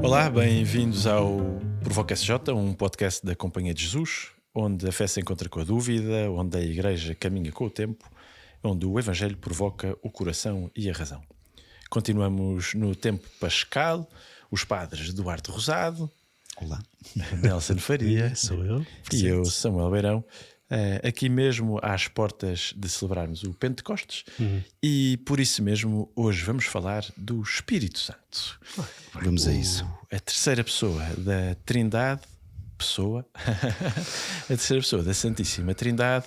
Olá, bem-vindos ao Provoca SJ, um podcast da Companhia de Jesus, onde a fé se encontra com a dúvida, onde a Igreja caminha com o tempo, onde o Evangelho provoca o coração e a razão. Continuamos no tempo pascal, os padres Duarte Rosado. Olá. Nelson Faria. Sou eu. E eu, Samuel Beirão. Aqui mesmo às portas de celebrarmos o Pentecostes e por isso mesmo hoje vamos falar do Espírito Santo. Vamos a isso. A terceira pessoa da Trindade, a terceira pessoa da Santíssima Trindade,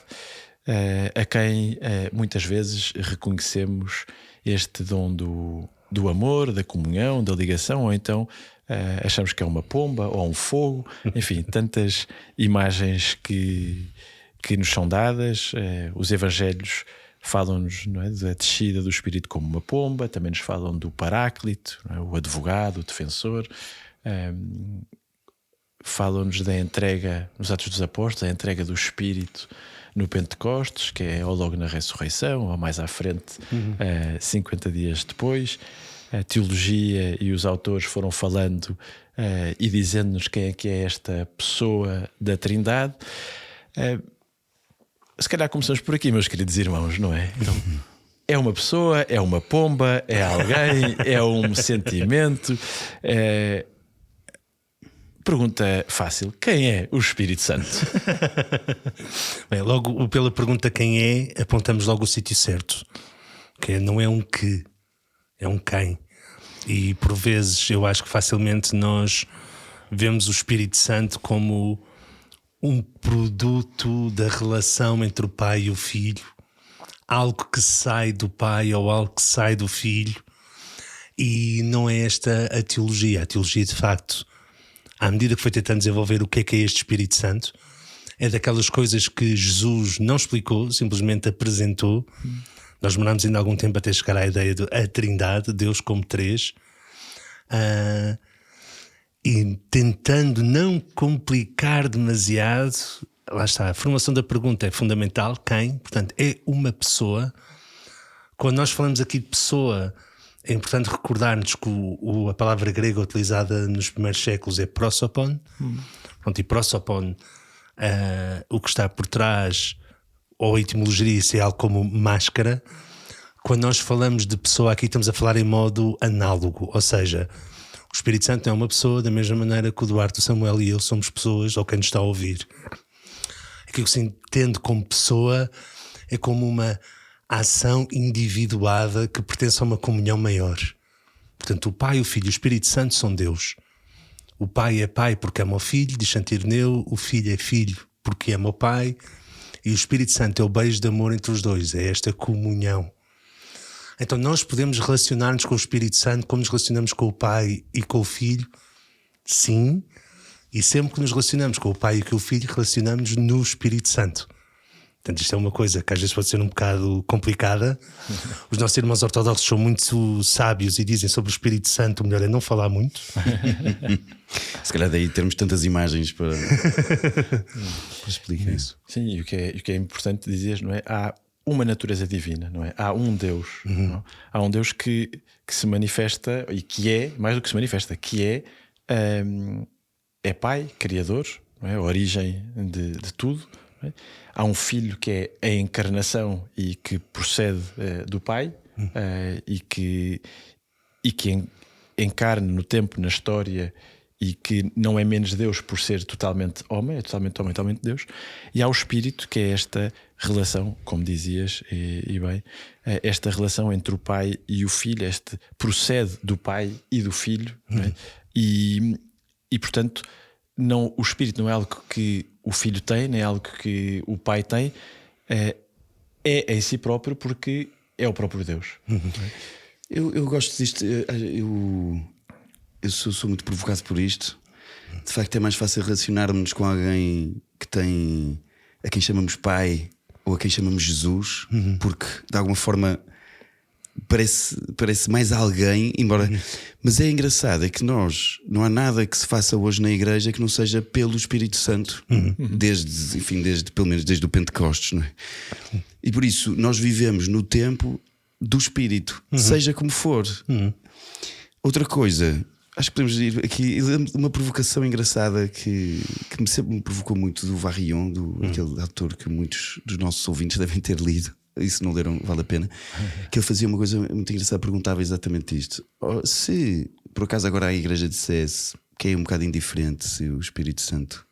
a quem muitas vezes reconhecemos este dom do amor, da comunhão, da ligação, ou então achamos que é uma pomba ou um fogo, enfim, tantas imagens que nos são dadas. Os Evangelhos falam-nos, não é, da descida do Espírito como uma pomba, também nos falam do Paráclito, não é, o advogado, o defensor. Falam-nos da entrega nos Atos dos Apóstolos, a entrega do Espírito no Pentecostes, que é ou logo na ressurreição, ou mais à frente, 50 dias depois. A teologia e os autores foram falando e dizendo-nos quem é que é esta pessoa da Trindade. Se calhar começamos por aqui, meus queridos irmãos, não é? Então, é uma pessoa, é uma pomba, é alguém, é um sentimento. Pergunta fácil: quem é o Espírito Santo? Bem, logo pela pergunta quem é, apontamos logo o sítio certo. Que não é um que, é um quem. E por vezes eu acho que facilmente nós vemos o Espírito Santo como um produto da relação entre o pai e o filho, algo que sai do pai ou algo que sai do filho, e não é esta a teologia. A teologia, de facto, à medida que foi tentando desenvolver o que é este Espírito Santo, é daquelas coisas que Jesus não explicou, simplesmente apresentou. Nós demorámos ainda algum tempo até chegar à ideia de a Trindade, Deus como três, e tentando não complicar demasiado. Lá está, a formação da pergunta é fundamental. Quem? Portanto, é uma pessoa. Quando nós falamos aqui de pessoa, é importante recordar-nos que a palavra grega utilizada nos primeiros séculos é prosopon. Pronto, e prosopon, o que está por trás, ou a etimologia, é algo como máscara. Quando nós falamos de pessoa aqui, estamos a falar em modo análogo, ou seja, o Espírito Santo é uma pessoa da mesma maneira que o Duarte, o Samuel e eu somos pessoas, ou quem nos está a ouvir. Aquilo que se entende como pessoa é como uma ação individuada que pertence a uma comunhão maior. Portanto, o Pai, o Filho e o Espírito Santo são Deus. O Pai é Pai porque ama o Filho, diz Santo Ireneu. O Filho é Filho porque ama o Pai. E o Espírito Santo é o beijo de amor entre os dois, é esta comunhão. Então nós podemos relacionar-nos com o Espírito Santo como nos relacionamos com o Pai e com o Filho, sim, e sempre que nos relacionamos com o Pai e com o Filho, relacionamos no Espírito Santo. Portanto, isto é uma coisa que às vezes pode ser um bocado complicada. Os nossos irmãos ortodoxos são muito sábios e dizem sobre o Espírito Santo, o melhor é não falar muito. Se calhar daí termos tantas imagens para explicar isso. Sim, e o que é importante dizer, não é? Há uma natureza divina, não é? Há um Deus. Não? Há um Deus que se manifesta e que é, mais do que se manifesta, que é Pai, Criador, não é? A origem de tudo. Não é? Há um Filho que é a encarnação e que procede do Pai, e que encarna no tempo, na história, e que não é menos Deus por ser totalmente homem, é totalmente homem, totalmente Deus. E há o Espírito, que é esta relação, como dizias, e bem, esta relação entre o Pai e o Filho, este procede do Pai e do Filho, não é? E portanto, o Espírito não é algo que o Filho tem, nem é algo que o Pai tem, é em si próprio, porque é o próprio Deus. Eu gosto disto. Eu sou muito provocado por isto. De facto, é mais fácil relacionarmos com alguém que tem, a quem chamamos Pai ou a quem chamamos Jesus, porque de alguma forma parece mais alguém, embora. Mas é engraçado, é que não há nada que se faça hoje na igreja que não seja pelo Espírito Santo, desde pelo menos desde o Pentecostes, não é? E por isso nós vivemos no tempo do Espírito, seja como for. Outra coisa, acho que podemos ir aqui. Uma provocação engraçada que sempre me provocou muito, do Varrion, aquele autor que muitos dos nossos ouvintes devem ter lido. E se não leram, vale a pena. Que ele fazia uma coisa muito engraçada, perguntava exatamente isto: se por acaso agora a Igreja dissesse que é um bocado indiferente se o Espírito Santo.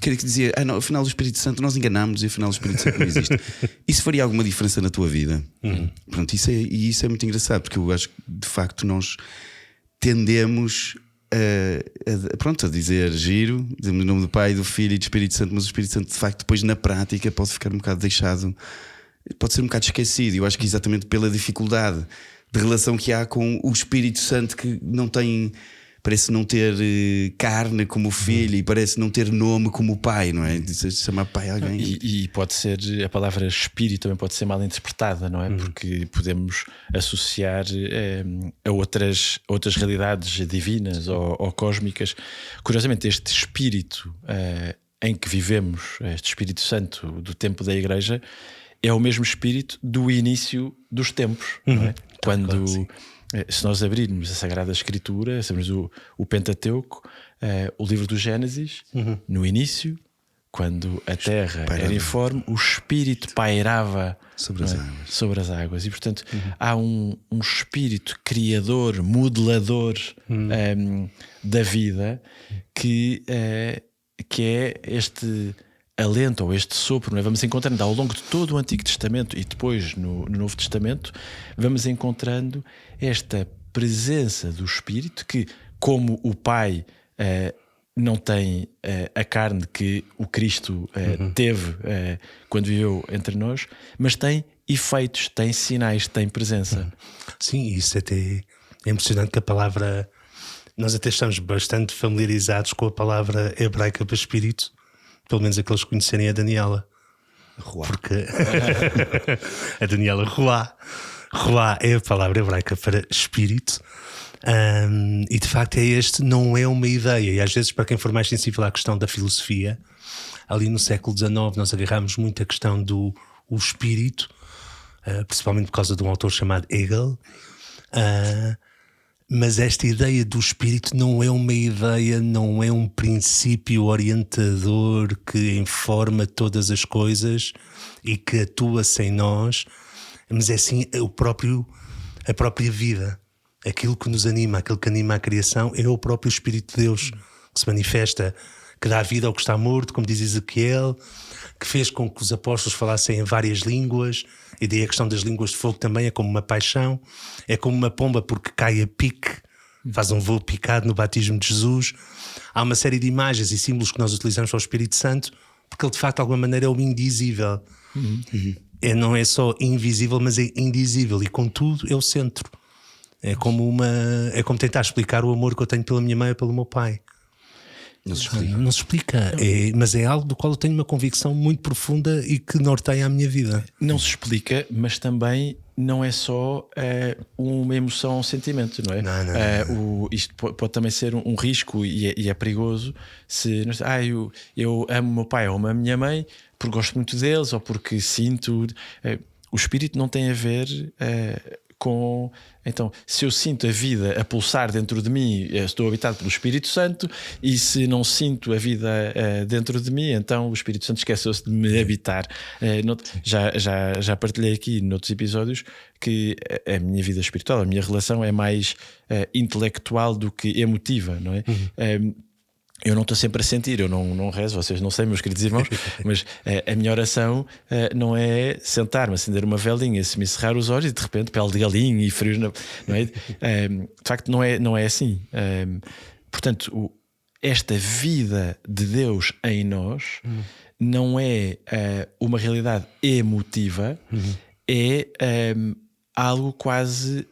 Queria que dizia, não, afinal o Espírito Santo, nós enganámos e afinal o Espírito Santo não existe. Isso faria alguma diferença na tua vida? Pronto, isso é muito engraçado, porque eu acho que de facto nós tendemos a dizer giro, dizemos em nome do Pai, do Filho e do Espírito Santo, mas o Espírito Santo de facto depois na prática pode ficar um bocado deixado, pode ser um bocado esquecido. Eu acho que exatamente pela dificuldade de relação que há com o Espírito Santo, que não tem, parece não ter carne como o Filho e parece não ter nome como o Pai, não é? Se chamar Pai a alguém. E pode ser, a palavra Espírito também pode ser mal interpretada, não é? Porque podemos associar a outras realidades divinas ou cósmicas. Curiosamente, este Espírito em que vivemos, este Espírito Santo do tempo da Igreja, é o mesmo Espírito do início dos tempos, não é? Quando, se nós abrirmos a Sagrada Escritura, se abrirmos o Pentateuco, o livro do Gênesis, no início, quando a terra era informe, o Espírito pairava sobre as águas. E portanto há um Espírito criador, modelador da vida, que é este alento ou este sopro, não é? Vamos encontrando ao longo de todo o Antigo Testamento e depois no Novo Testamento, vamos encontrando esta presença do Espírito que, como o Pai não tem a carne que o Cristo teve quando viveu entre nós, mas tem efeitos, tem sinais, tem presença. Sim, isso até é impressionante, que a palavra, nós até estamos bastante familiarizados com a palavra hebraica para Espírito, pelo menos aqueles que conhecerem a Daniela. Ruá. Porque a Daniela Ruá é a palavra hebraica para Espírito. E de facto não é uma ideia. E às vezes, para quem for mais sensível à questão da filosofia, ali no século XIX nós agarramos muito a questão do espírito, principalmente por causa de um autor chamado Hegel. Mas esta ideia do espírito não é uma ideia, não é um princípio orientador que informa todas as coisas e que atua sem nós, mas é sim a própria vida. Aquilo que nos anima, aquilo que anima a criação é o próprio Espírito de Deus, que se manifesta, que dá vida ao que está morto, como diz Ezequiel, que fez com que os apóstolos falassem em várias línguas. E daí a questão das línguas de fogo também é como uma paixão, é como uma pomba porque cai a pique, faz um voo picado no batismo de Jesus. Há uma série de imagens e símbolos que nós utilizamos para o Espírito Santo, porque ele de facto de alguma maneira é o indizível. Não é só invisível, mas é indizível, e contudo é o centro. É como tentar explicar o amor que eu tenho pela minha mãe ou pelo meu pai. Não se explica. Mas é algo do qual eu tenho uma convicção muito profunda e que norteia a minha vida. Não se explica, mas também não é só uma emoção, um sentimento, não é? Não. Isto pode também ser um risco e é perigoso se eu amo o meu pai ou amo a minha mãe porque gosto muito deles ou porque sinto. O espírito não tem a ver com. Então, se eu sinto a vida a pulsar dentro de mim, estou habitado pelo Espírito Santo, e se não sinto a vida dentro de mim, então o Espírito Santo esqueceu-se de me habitar. Já partilhei aqui noutros episódios que a minha vida espiritual, a minha relação é mais intelectual do que emotiva, não é? Eu não estou sempre a sentir, eu não rezo, vocês não sei, meus queridos irmãos, mas a minha oração não é sentar-me, acender uma velinha, se me cerrar os olhos e de repente pele de galinha e frio, não é? De facto não é assim. Portanto, esta vida de Deus em nós não é uma realidade emotiva, é algo quase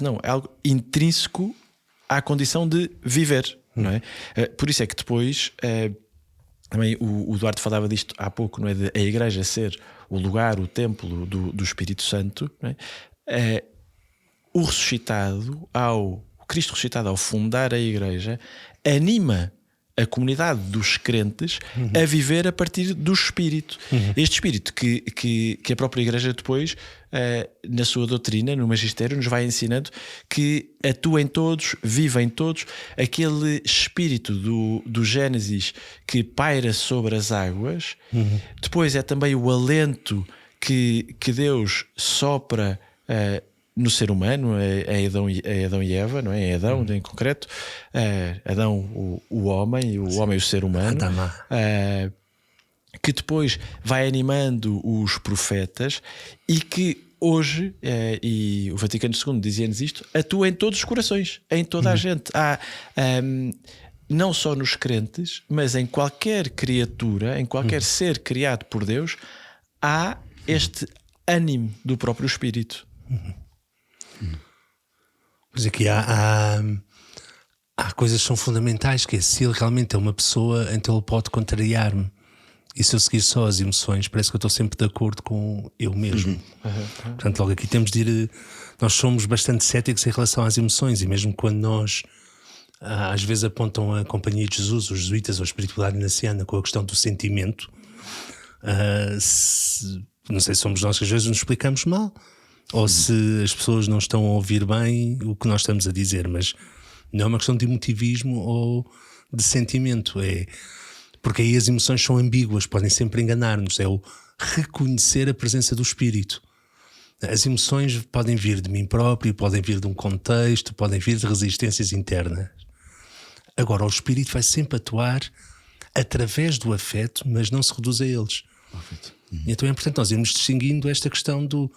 não, é algo intrínseco à condição de viver. Não é? Por isso é que depois também o Eduardo falava disto há pouco, não é? De a igreja ser o lugar, o templo do Espírito Santo, não é? O ressuscitado, o Cristo ressuscitado, ao fundar a igreja, anima a comunidade dos crentes a viver a partir do Espírito. Este Espírito que a própria Igreja depois, na sua doutrina, no magistério, nos vai ensinando que atua em todos, vive em todos. Aquele Espírito do Gênesis que paira sobre as águas. Depois é também o alento que Deus sopra no ser humano, é Adão e Eva, não é? É Adão em concreto, Adão o homem, o ser humano, que depois vai animando os profetas e que hoje, e o Vaticano II dizia-nos isto, atua em todos os corações, em toda a gente. Há, não só nos crentes, mas em qualquer criatura, em qualquer ser criado por Deus, há este ânimo do próprio Espírito. Mas aqui há coisas que são fundamentais, que é, se ele realmente é uma pessoa, então ele pode contrariar-me. E se eu seguir só as emoções, parece que eu estou sempre de acordo com eu mesmo. Portanto, logo aqui temos de ir. Nós somos bastante céticos em relação às emoções, e mesmo quando nós às vezes apontam a Companhia de Jesus, os jesuítas ou a espiritualidade ignaciana com a questão do sentimento, não sei se somos nós que às vezes nos explicamos mal, ou se as pessoas não estão a ouvir bem o que nós estamos a dizer, mas não é uma questão de emotivismo ou de sentimento, porque aí as emoções são ambíguas, podem sempre enganar-nos. É o reconhecer a presença do Espírito. As emoções podem vir de mim próprio, podem vir de um contexto, podem vir de resistências internas. Agora, o Espírito vai sempre atuar através do afeto, mas não se reduz a eles. Então é importante nós irmos distinguindo esta questão do...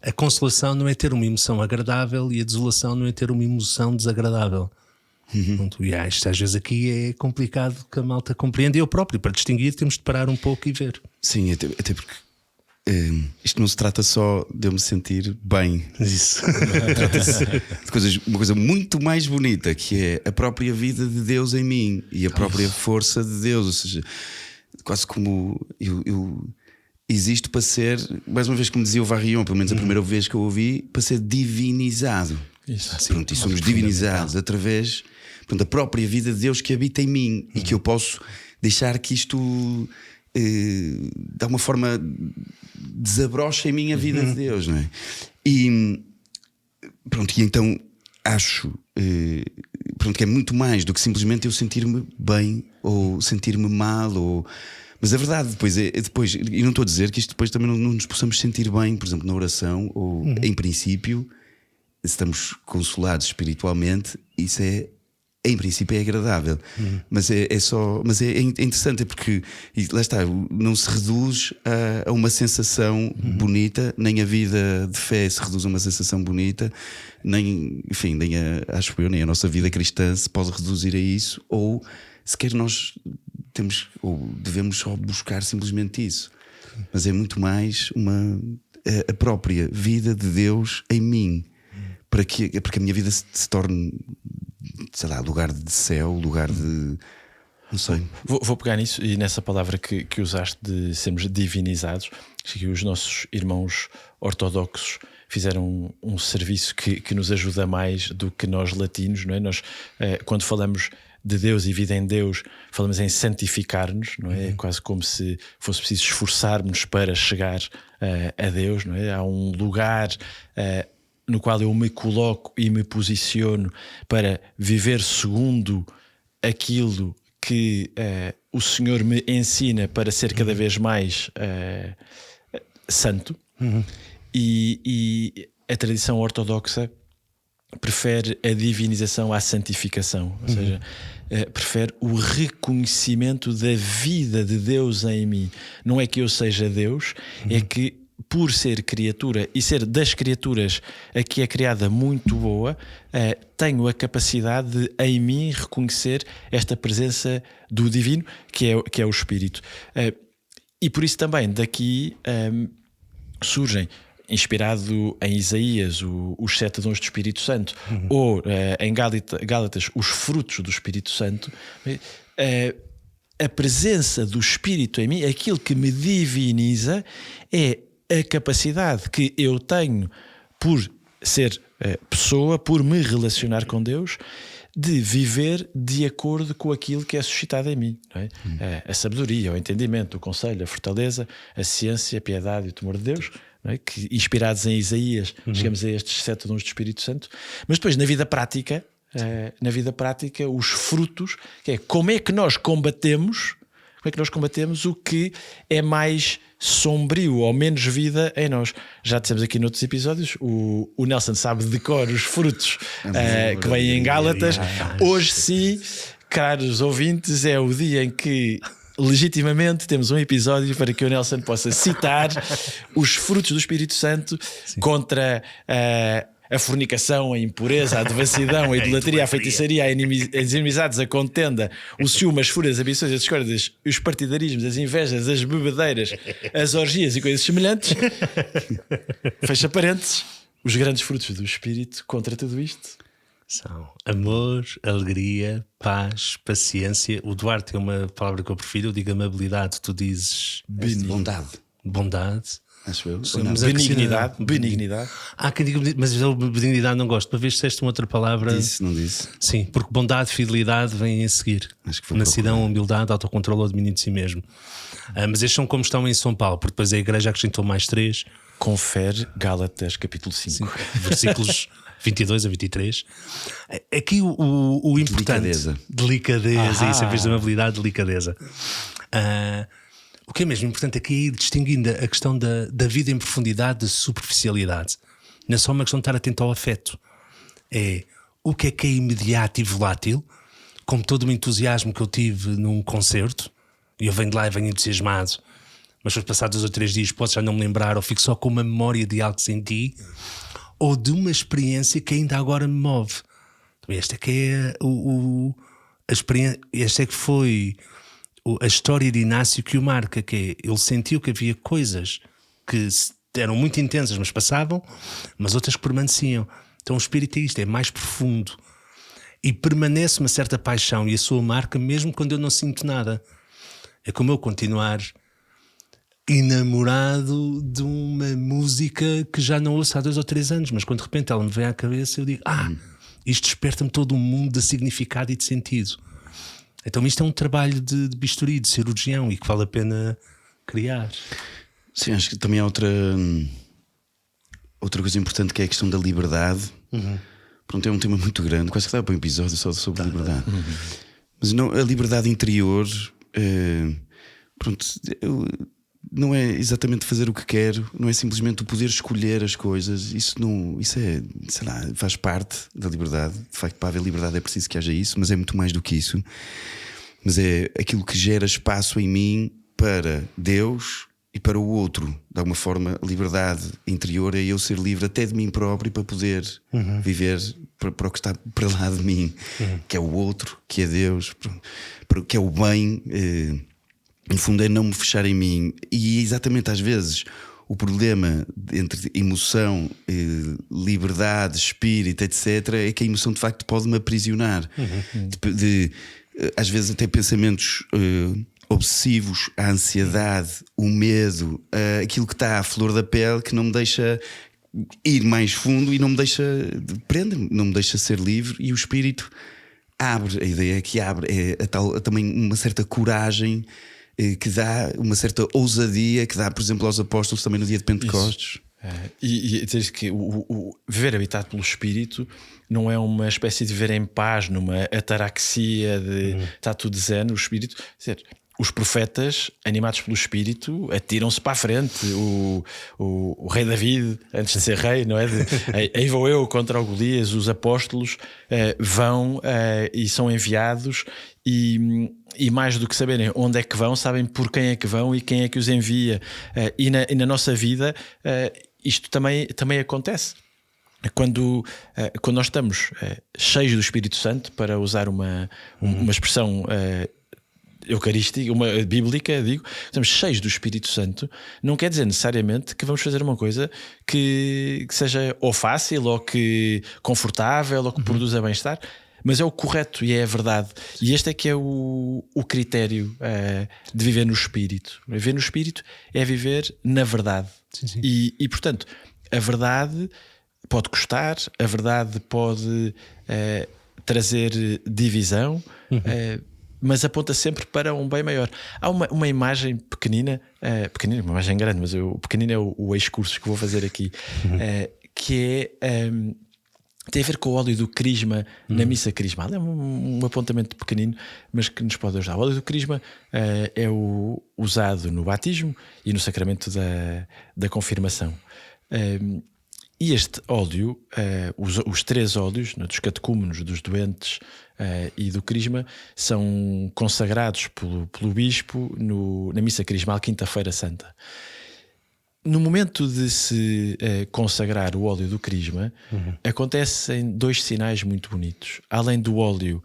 A consolação não é ter uma emoção agradável e a desolação não é ter uma emoção desagradável. Isto às vezes aqui é complicado que a malta compreenda. Eu próprio, para distinguir, temos de parar um pouco e ver. Sim, até porque isto não se trata só de eu me sentir bem. Isso. Trata-se de uma coisa muito mais bonita, que é a própria vida de Deus em mim e a própria força de Deus. Ou seja, quase como eu existo para ser, mais uma vez, como dizia o Varrion, pelo menos a primeira vez que eu ouvi, para ser divinizado. Isso. Pronto, e somos divinizados através da própria vida de Deus que habita em mim e que eu posso deixar que isto de alguma forma desabroche em mim a vida de Deus, não é? E pronto, e então acho que é muito mais do que simplesmente eu sentir-me bem ou sentir-me mal, mas a verdade depois, e não estou a dizer que isto depois também não nos possamos sentir bem, por exemplo, na oração, ou em princípio, se estamos consolados espiritualmente, isso em princípio é agradável. Mas é interessante, porque lá está, não se reduz a uma sensação bonita, nem a vida de fé se reduz a uma sensação bonita, nem acho eu, nem a nossa vida cristã se pode reduzir a isso, ou sequer nós devemos só buscar simplesmente isso. Mas é muito mais a própria vida de Deus em mim, para que a minha vida se torne, sei lá, lugar de céu, lugar de... não sei. Vou pegar nisso e nessa palavra que usaste de sermos divinizados. Acho que os nossos irmãos ortodoxos fizeram um serviço que nos ajuda mais do que nós latinos, não é? Nós, quando falamos de Deus e vida em Deus, falamos em santificar-nos, não é? É quase como se fosse preciso esforçarmos para chegar a Deus, não é? Há um lugar no qual eu me coloco e me posiciono para viver segundo aquilo que o Senhor me ensina para ser cada vez mais santo. E a tradição ortodoxa prefere a divinização à santificação, ou seja, prefere o reconhecimento da vida de Deus em mim. Não é que eu seja Deus, é que por ser criatura e ser das criaturas a que é criada muito boa, tenho a capacidade de em mim reconhecer esta presença do divino que é o Espírito. E por isso também daqui surgem, inspirado em Isaías, os 7 dons do Espírito Santo, ou em Gálatas, os frutos do Espírito Santo, a presença do Espírito em mim, aquilo que me diviniza, é a capacidade que eu tenho por ser pessoa, por me relacionar com Deus, de viver de acordo com aquilo que é suscitado em mim, não é? A sabedoria, o entendimento, o conselho, a fortaleza, a ciência, a piedade e o temor de Deus, não é? Que inspirados em Isaías chegamos a estes 7 dons do Espírito Santo. Mas depois na vida prática, os frutos, que é como é que nós combatemos o que é mais sombrio ou menos vida em nós. Já dissemos aqui noutros episódios, o Nelson sabe de cor os frutos que vêm em Gálatas. Hoje sim, caros ouvintes, é o dia em que legitimamente temos um episódio para que o Nelson possa citar os frutos do Espírito Santo contra a fornicação, a impureza, a devassidão, a idolatria, a feitiçaria, as inimizades, a contenda, o ciúme, as fúrias, as ambições, as discórdias, os partidarismos, as invejas, as bebedeiras, as orgias e coisas semelhantes. Fecha parênteses. Os grandes frutos do Espírito contra tudo isto são amor, alegria, paz, paciência. O Duarte tem uma palavra que eu prefiro, eu digo amabilidade, tu dizes bondade. Acho eu. Benignidade. Há quem diga, mas eu benignidade não gosto. Uma vez disseste uma outra palavra. Não disse. Sim, porque bondade, fidelidade vêm a seguir. Acho que foi mansidão, humildade, autocontrole ou domínio de si mesmo. Mas estes são como estão em São Paulo, porque depois a igreja acrescentou mais 3. Confere Gálatas capítulo 5. Versículos 22 a 23. Aqui o importante. Delicadeza. Isso, em vez de amabilidade, delicadeza. O que é mesmo importante aqui é ir distinguindo a questão da vida em profundidade, da superficialidade. Não é só uma questão de estar atento ao afeto. É o que é imediato e volátil, como todo o entusiasmo que eu tive num concerto, e eu venho de lá e venho entusiasmado, mas depois passados 2 ou 3 dias posso já não me lembrar, ou fico só com uma memória de algo que senti, ou de uma experiência que ainda agora me move. Esta é que é a experiência, esta é que foi a história de Inácio que o marca, que é, ele sentiu que havia coisas que eram muito intensas, mas passavam, mas outras que permaneciam. Então o espírito é isto, é mais profundo e permanece uma certa paixão e a sua marca mesmo quando eu não sinto nada. É como eu continuar enamorado de uma música que já não ouço há 2 ou 3 anos, mas quando de repente ela me vem à cabeça eu digo, isto desperta-me todo um mundo de significado e de sentido. Então isto é um trabalho de bisturi, de cirurgião e que vale a pena criar. Sim, acho que também há outra coisa importante que é a questão da liberdade. Pronto, é um tema muito grande, quase que dá para um episódio só sobre liberdade. Mas não, a liberdade interior não é exatamente fazer o que quero, não é simplesmente o poder escolher as coisas. Isso é, sei lá, faz parte da liberdade. De facto, para haver liberdade é preciso que haja isso, mas é muito mais do que isso. Mas é aquilo que gera espaço em mim para Deus e para o outro. De alguma forma, a liberdade interior é eu ser livre até de mim próprio para poder viver para o que está para lá de mim, que é o outro, que é Deus, que é o bem. No fundo é não me fechar em mim. E exatamente às vezes o problema entre emoção, liberdade, espírito, etc. é que a emoção de facto pode me aprisionar. Às vezes até pensamentos obsessivos, a ansiedade, o medo, aquilo que está à flor da pele, que não me deixa ir mais fundo e não me deixa prender-me, não me deixa ser livre. E o espírito abre, a ideia é que abre, também uma certa coragem, que dá uma certa ousadia, que dá, por exemplo, aos apóstolos também no dia de Pentecostes. E dizer que o viver habitado pelo Espírito não é uma espécie de viver em paz, numa ataraxia de está tudo zen, o Espírito. Dizer, os profetas, animados pelo Espírito, atiram-se para a frente. O rei David, antes de ser rei, não é? Aí vou eu contra o Golias. Os apóstolos vão e são enviados, e mais do que saberem onde é que vão, sabem por quem é que vão e quem é que os envia. E na nossa vida isto também acontece. Quando nós estamos cheios do Espírito Santo, para usar uma expressão eucarística, uma bíblica, digo, estamos cheios do Espírito Santo, não quer dizer necessariamente que vamos fazer uma coisa que seja ou fácil, ou que confortável, ou que produza bem-estar, mas é o correto e é a verdade. E este é que é o critério de viver no Espírito. Viver no Espírito é viver na verdade. Sim. E portanto, a verdade pode custar, a verdade pode trazer divisão, mas aponta sempre para um bem maior. Há uma imagem pequenina, uma imagem grande, mas o pequenino é o ex-curso que vou fazer aqui, que é... tem a ver com o óleo do crisma na missa crismal. É um apontamento pequenino, mas que nos pode ajudar. O óleo do crisma é usado no batismo e no sacramento da confirmação. E este óleo, os 3 óleos, dos catecúmenos, dos doentes e do crisma, são consagrados pelo bispo na missa crismal, Quinta-feira Santa. No momento de se consagrar o óleo do crisma, acontecem 2 sinais muito bonitos. Além do óleo,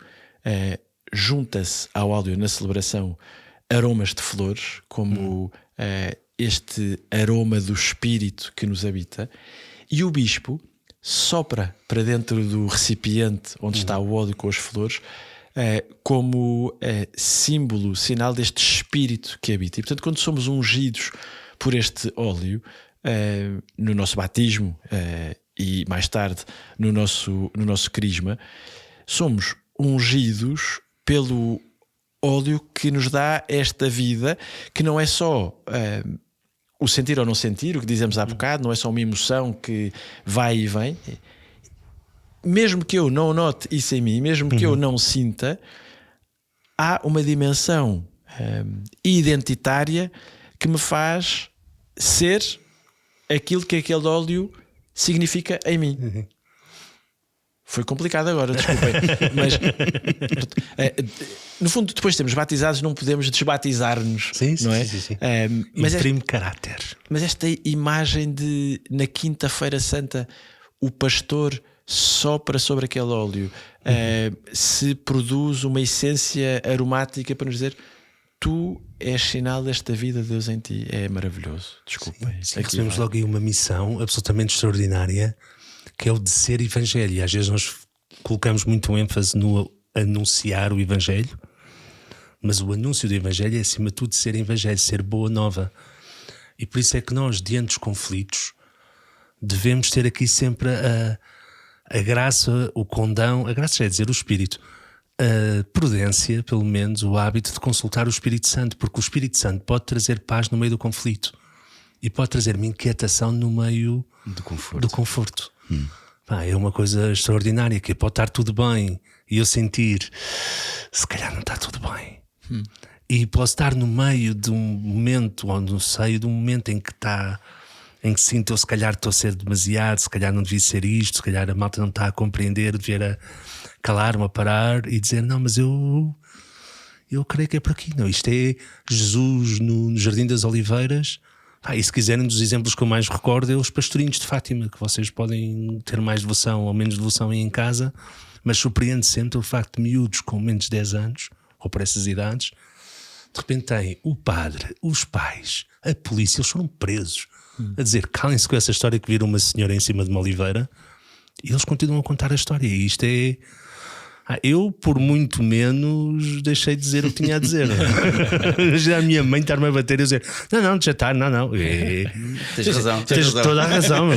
junta-se ao óleo na celebração aromas de flores, como este aroma do Espírito que nos habita, e o bispo sopra para dentro do recipiente onde está o óleo com as flores, como símbolo, sinal deste Espírito que habita. E portanto, quando somos ungidos por este óleo, no nosso batismo e mais tarde no nosso crisma, somos ungidos pelo óleo que nos dá esta vida, que não é só o sentir ou não sentir, o que dizemos há bocado, não é só uma emoção que vai e vem. Mesmo que eu não note isso em mim, mesmo que eu não sinta, há uma dimensão identitária que me faz ser aquilo que aquele óleo significa em mim. Foi complicado agora, desculpem. Mas no fundo, depois de sermos batizados, não podemos desbatizar-nos. Sim, não é? sim. Mas imprime caráter. Mas esta imagem de, na Quinta-feira Santa, o pastor sopra sobre aquele óleo, se produz uma essência aromática para nos dizer: tu és sinal desta vida de Deus em ti. É maravilhoso. Desculpem. Sim, recebemos logo aí uma missão absolutamente extraordinária, que é o de ser evangelho. E às vezes nós colocamos muito ênfase no anunciar o evangelho, mas o anúncio do evangelho é acima de tudo ser evangelho, ser boa nova. E por isso é que nós, diante dos conflitos, devemos ter aqui sempre a graça, o condão, a graça é dizer o Espírito, a prudência, pelo menos o hábito de consultar o Espírito Santo, porque o Espírito Santo pode trazer paz no meio do conflito e pode trazer-me inquietação no meio do conforto. É uma coisa extraordinária, que pode estar tudo bem e eu sentir, se calhar não está tudo bem. E posso estar no meio de um momento, ou no seio de um momento em que sinto, eu se calhar estou a ser demasiado, se calhar não devia ser isto, se calhar a malta não está a compreender, devia calar-me, a parar e dizer: não, mas eu creio que é por aqui. Não, isto é Jesus no Jardim das Oliveiras. E se quiserem, dos exemplos que eu mais recordo é os pastorinhos de Fátima, que vocês podem ter mais devoção ou menos devoção aí em casa, mas surpreende sempre o facto de miúdos com menos de 10 anos, ou por essas idades, de repente têm o padre, os pais, a polícia, eles foram presos, a dizer: calem-se com essa história que viram uma senhora em cima de uma oliveira, e eles continuam a contar a história. E isto é... eu, por muito menos, deixei de dizer o que tinha a dizer. Já a minha mãe estar-me a bater e dizer: não, já está, não. Tens razão. Tens toda a razão.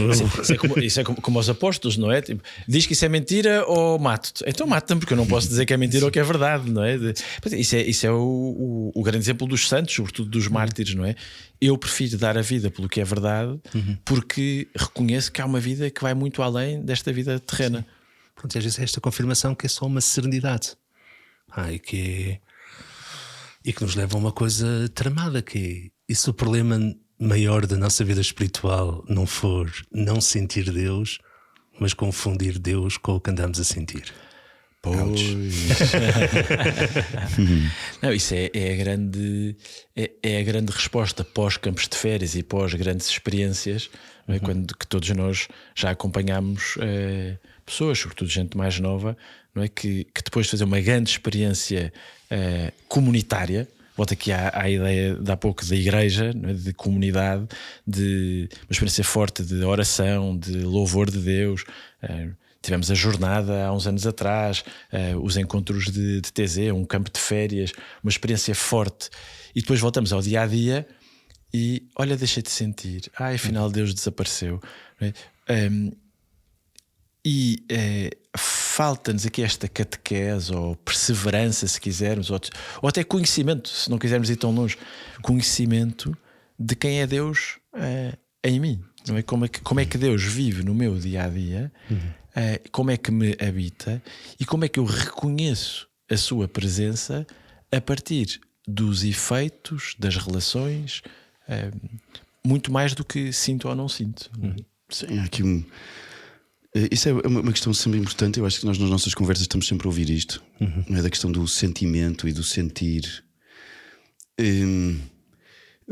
Isso é como aos apóstolos, não é? Tipo, diz que isso é mentira ou mato-te. Então mata-me, porque eu não posso dizer que é mentira ou que é verdade, não é? Isso é o grande exemplo dos santos, sobretudo dos mártires, não é? Eu prefiro dar a vida pelo que é verdade, porque reconheço que há uma vida que vai muito além desta vida terrena. Pronto, às vezes é esta confirmação que é só uma serenidade, e que nos leva a uma coisa tramada, que é: e se o problema maior da nossa vida espiritual não for não sentir Deus, mas confundir Deus com o que andamos a sentir? Pois. Não, isso é a grande resposta pós campos de férias e pós grandes experiências, não é? Quando que todos nós já acompanhamos pessoas, sobretudo gente mais nova, não é? Que depois de fazer uma grande experiência comunitária, volta aqui à ideia de há pouco da igreja, não é? De comunidade, de uma experiência forte de oração, de louvor de Deus. Tivemos a jornada há uns anos atrás, os encontros de TZ, um campo de férias, uma experiência forte. E depois voltamos ao dia a dia e olha, deixei de sentir. Afinal Deus desapareceu. falta-nos aqui esta catequese ou perseverança, se quisermos, ou até conhecimento, se não quisermos ir tão longe, conhecimento de quem é Deus em mim, não é? Como é que Deus vive no meu dia a dia, como é que me habita e como é que eu reconheço a sua presença a partir dos efeitos, das relações, muito mais do que sinto ou não sinto. Sim, há aqui isso é uma questão sempre importante. Eu acho que nós nas nossas conversas estamos sempre a ouvir isto, não é? Da questão do sentimento e do sentir.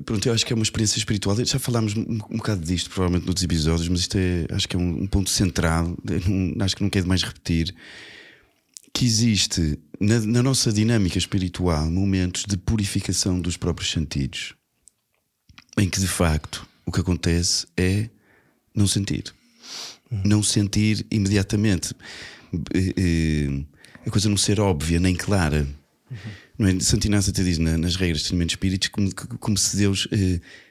Pronto, eu acho que é uma experiência espiritual. Já falámos um bocado disto, provavelmente, noutros episódios, mas isto acho que é um ponto central. Acho que não quero mais repetir. Que existe na nossa dinâmica espiritual momentos de purificação dos próprios sentidos, em que de facto o que acontece é não sentir. Não sentir imediatamente. A coisa não ser óbvia nem clara. Não é? Santo Inácio até diz nas regras de discernimento de espíritos como se Deus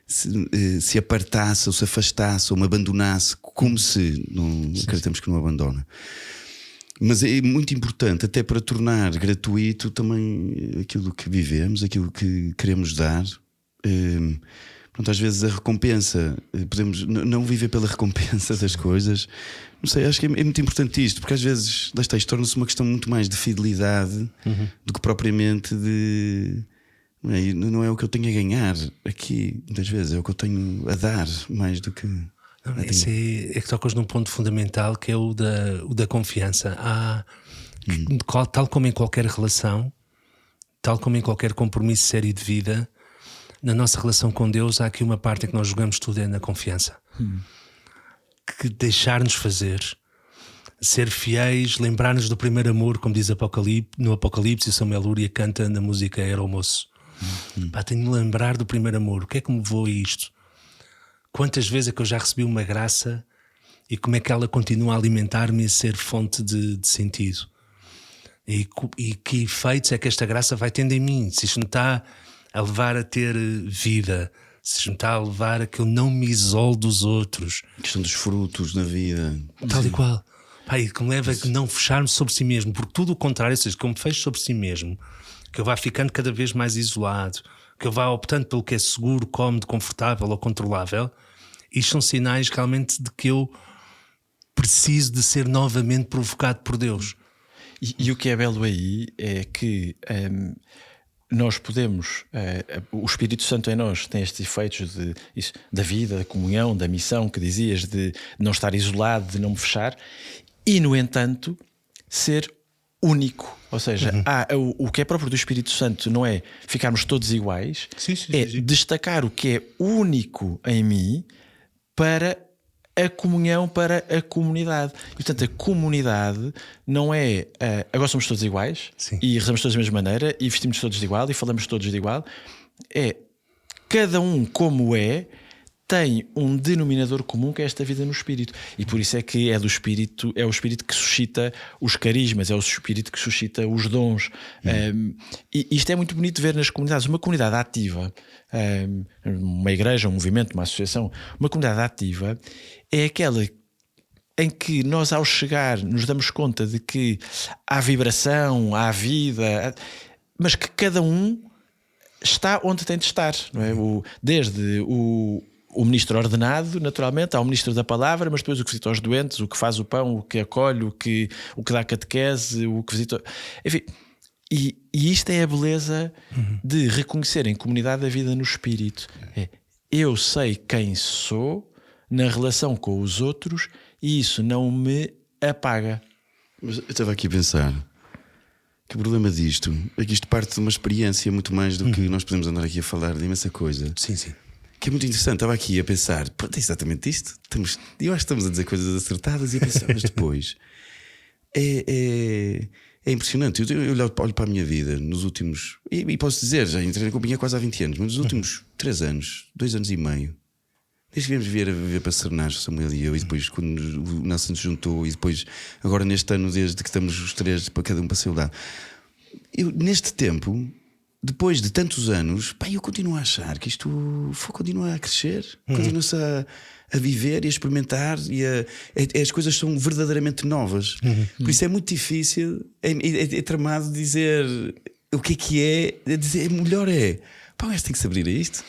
se apartasse ou se afastasse ou me abandonasse, como se não acreditamos que não abandona. Mas é muito importante, até para tornar gratuito também aquilo que vivemos, aquilo que queremos dar. Pronto, às vezes a recompensa, podemos não viver pela recompensa das coisas. Não sei, acho que é muito importante isto, porque às vezes isto torna-se uma questão muito mais de fidelidade do que propriamente de. Não é o que eu tenho a ganhar aqui, muitas vezes, é o que eu tenho a dar, mais do que. Não, é que tocas num ponto fundamental, que é o da confiança. Tal como em qualquer relação, tal como em qualquer compromisso sério de vida, na nossa relação com Deus há aqui uma parte em que nós jogamos tudo na confiança. Que deixar-nos fazer, ser fiéis, lembrar-nos do primeiro amor, como diz no Apocalipse, e Samuel Lúria canta na música Era o Moço. Tenho de me lembrar do primeiro amor. O que é que me levou a isto? Quantas vezes é que eu já recebi uma graça e como é que ela continua a alimentar-me e a ser fonte de sentido? E que efeitos é que esta graça vai tendo em mim? Se isto me está a levar a ter vida, se isto me está a levar a que eu não me isole dos outros. A questão dos frutos na vida. Tal e qual. E que me leva a não fechar-me sobre si mesmo, porque tudo o contrário, ou seja, que eu me fecho sobre si mesmo, que eu vá ficando cada vez mais isolado, que eu vá optando pelo que é seguro, cómodo, confortável ou controlável. Isto são sinais realmente de que eu preciso de ser novamente provocado por Deus. E o que é belo aí é que nós podemos, o Espírito Santo em nós tem estes efeitos da vida, da comunhão, da missão que dizias, de não estar isolado, de não me fechar, e no entanto ser único. Ou seja, o que é próprio do Espírito Santo não é ficarmos todos iguais, sim. Destacar o que é único em mim para a comunhão, para a comunidade. E, portanto, a comunidade não é agora somos todos iguais, sim, e rezamos todos da mesma maneira e vestimos todos de igual e falamos todos de igual. É cada um como tem um denominador comum, que é esta vida no Espírito. E por isso é que é o Espírito que suscita os carismas, é o Espírito que suscita os dons. E isto é muito bonito de ver nas comunidades. Uma comunidade ativa, uma igreja, um movimento, uma associação, uma comunidade ativa é aquela em que nós, ao chegar, nos damos conta de que há vibração, há vida, mas que cada um está onde tem de estar, não é? Desde o ministro ordenado, naturalmente, há o ministro da palavra, mas depois o que visita os doentes, o que faz o pão, o que acolhe, o que dá catequese, o que visita. Enfim, e isto é a beleza de reconhecer em comunidade a vida no Espírito. Eu sei quem sou na relação com os outros e isso não me apaga. Mas eu estava aqui a pensar que o problema disto é que isto parte de uma experiência muito mais do que nós podemos andar aqui a falar de imensa coisa. Sim, sim. Que é muito interessante, estava aqui a pensar, pronto, é exatamente isto. Eu acho que estamos a dizer coisas acertadas e a pensar, mas depois é impressionante. Eu olho para a minha vida nos últimos, e posso dizer, já entrei na companhia quase há 20 anos, mas nos últimos 3 anos, 2 anos e meio, desde que viemos viver para Sernás, Samuel e eu, e depois quando o Nelson se juntou, e depois agora neste ano, desde que estamos os 3 para cada um para seu lado, neste tempo depois de tantos anos, pá, eu continuo a achar que isto continua a crescer, continua-se a viver e a experimentar, e as coisas são verdadeiramente novas. Por isso é muito difícil, é tramado dizer o que é dizer melhor pá, mas tem que se abrir a isto.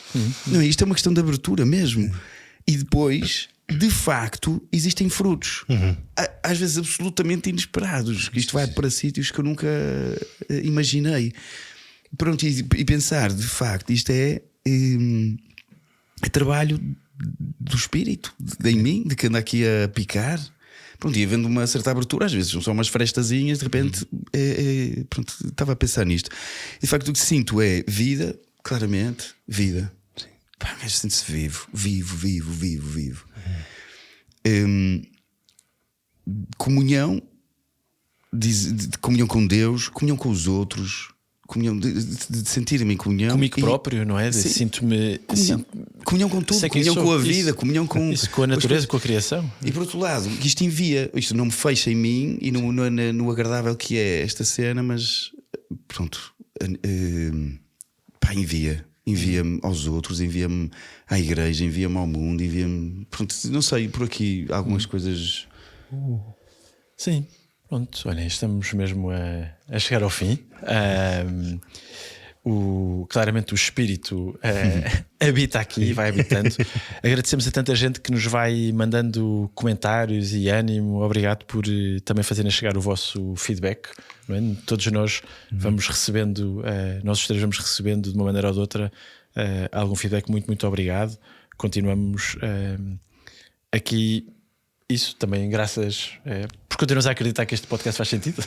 Não, isto é uma questão de abertura mesmo. E depois, de facto, existem frutos, às vezes absolutamente inesperados, que isto vai para sítios que eu nunca imaginei. Pronto, e pensar, de facto, isto é trabalho do espírito em mim, de que anda aqui a picar. Pronto, e havendo uma certa abertura, às vezes são só umas frestazinhas, de repente pronto, estava a pensar nisto. E de facto o que sinto é vida, claramente, vida. Pá, mas sente-se vivo. Comunhão, de comunhão com Deus, comunhão com os outros, comunhão de sentir-me em comunhão comigo próprio, não é? Sinto-me comunhão com tudo, comunhão com a vida, isso, comunhão com a natureza, com a criação. E por outro lado, isto não me fecha em mim e no agradável que é esta cena, mas pronto, pá, envia-me aos outros, envia-me à igreja, envia-me ao mundo, envia-me, pronto, não sei, por aqui algumas coisas. Sim. Pronto, olha, estamos mesmo a chegar ao fim. Claramente o espírito habita aqui, vai habitando. Agradecemos a tanta gente que nos vai mandando comentários e ânimo. Obrigado por também fazerem chegar o vosso feedback, não é? Todos nós vamos recebendo, nós os três vamos recebendo de uma maneira ou de outra algum feedback. Muito obrigado. Continuamos aqui. Isso também graças porque continuamos a acreditar que este podcast faz sentido,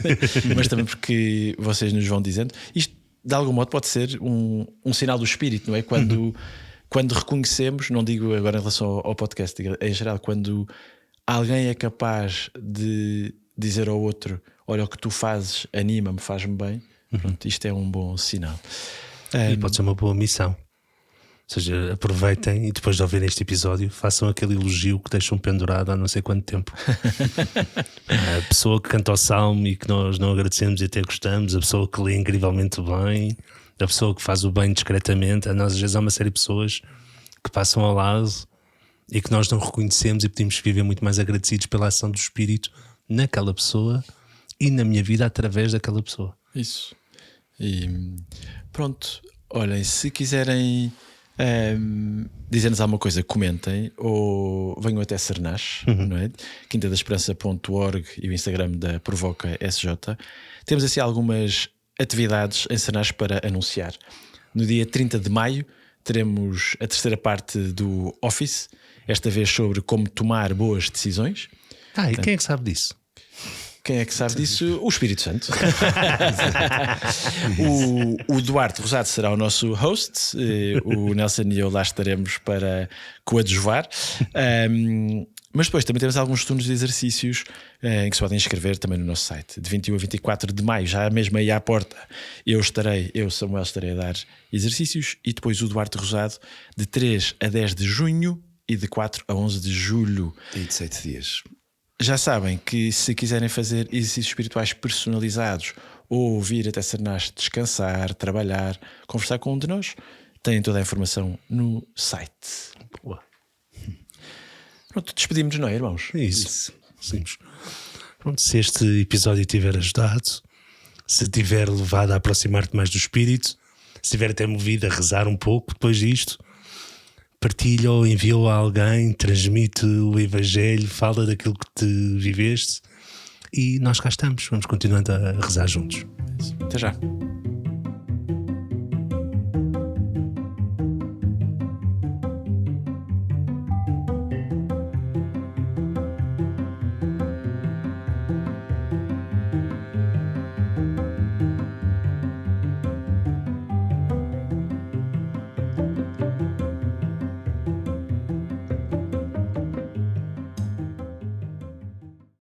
mas também porque vocês nos vão dizendo. Isto de algum modo pode ser um sinal do espírito, não é? Quando reconhecemos, não digo agora em relação ao podcast, digo, em geral, quando alguém é capaz de dizer ao outro: olha, o que tu fazes anima-me, faz-me bem, pronto, isto é um bom sinal. E pode ser uma boa missão. Ou seja, aproveitem e depois de ouvirem este episódio façam aquele elogio que deixam pendurado há não sei quanto tempo. A pessoa que canta o salmo e que nós não agradecemos e até gostamos, a pessoa que lê incrivelmente bem, a pessoa que faz o bem discretamente. A nós às vezes há uma série de pessoas que passam ao lado e que nós não reconhecemos e podemos viver muito mais agradecidos pela ação do Espírito naquela pessoa e na minha vida através daquela pessoa. Isso. E pronto, olhem, se quiserem dizer-nos alguma coisa, comentem ou venham até Sernach, não é? quintadasperança.org e o Instagram da Provoca SJ. Temos assim algumas atividades em Sernach para anunciar. No dia 30 de maio teremos a terceira parte do Office, esta vez sobre como tomar boas decisões. E quem é que sabe disso? Quem é que sabe disso? O Espírito Santo. O Duarte Rosado será o nosso host. O Nelson e eu lá estaremos para coadjuvar. Mas depois também temos alguns turnos de exercícios em que se podem inscrever também no nosso site. De 21 a 24 de maio, já mesmo aí à porta, Samuel, estarei a dar exercícios. E depois o Duarte Rosado de 3 a 10 de junho e de 4 a 11 de julho. 27 dias. Já sabem que se quiserem fazer exercícios espirituais personalizados ou vir até Sernach descansar, trabalhar, conversar com um de nós, têm toda a informação no site. Boa. Pronto, despedimos-nos, não é, irmãos? Isso. Pronto, se este episódio tiver ajudado, se tiver levado a aproximar-te mais do Espírito, se tiver até movido a rezar um pouco depois disto, partilha ou envia-o a alguém, transmite o Evangelho, fala daquilo que te viveste e nós cá estamos, vamos continuando a rezar juntos. Até já.